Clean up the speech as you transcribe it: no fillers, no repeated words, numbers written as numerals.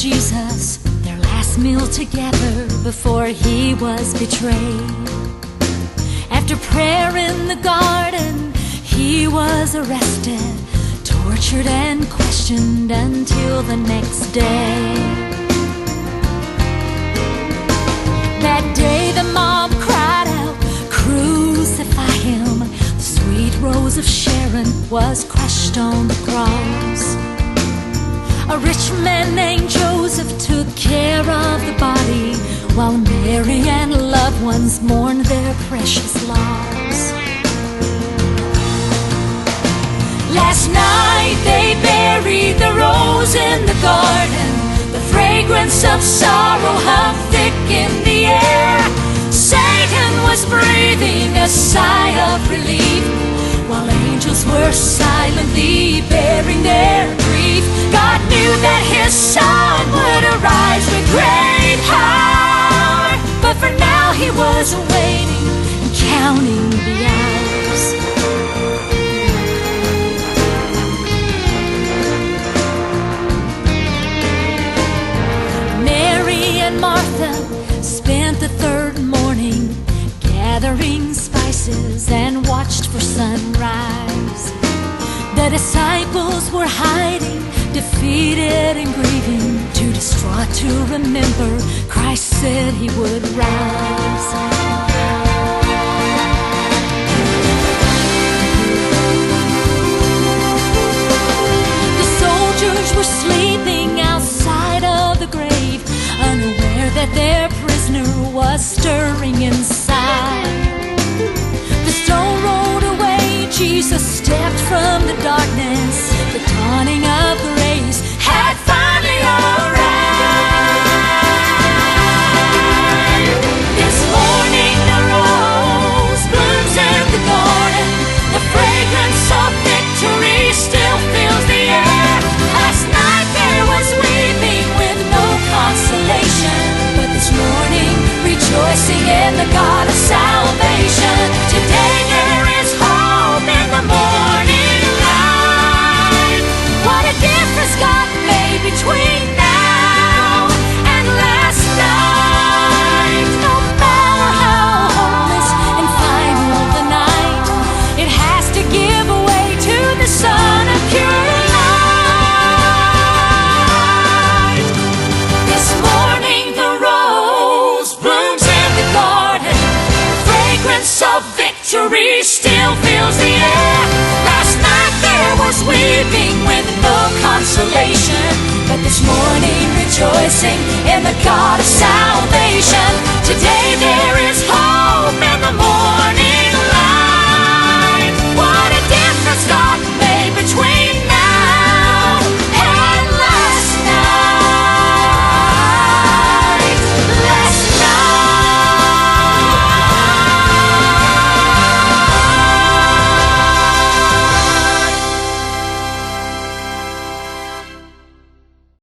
Jesus their last meal together before he was betrayed. After prayer in the garden, he was arrested, tortured and questioned until the next day. That day the mob cried out, "Crucify him!" The sweet rose of Sharon was crushed on the cross. A rich man named Joseph took care of the body, while Mary and loved ones mourned their precious loss. Last night they buried the rose in the garden. The fragrance of sorrow hung thick in the air. Satan was breathing a sigh of relief, while angels were silently bearing their grief. God knew that his son would arise with great power, but for now he was waiting and counting the hours. Mary and Martha spent the third morning gathering spices and watched for sunrise. The disciples were hiding, defeated and grieving, too distraught to remember Christ said he would rise. The soldiers were sleeping outside of the grave, unaware that their prisoner was stirring inside. The stone rolled away, Jesus stepped from the darkness. The dawning of grace had finally arrived. This morning the rose blooms in the garden. The fragrance of victory still fills the air. Last night there was weeping with no consolation, but this morning rejoicing in the God of salvation. Today there is hope in the morning light. What a difference God made between now and last night. No matter how hopeless and final the night, it has to give way to the Son of pure light. This morning the rose blooms in the garden. Fragrance of victory still fills the air. Last night there was weeping with no consolation, but this morning rejoicing in the God of salvation.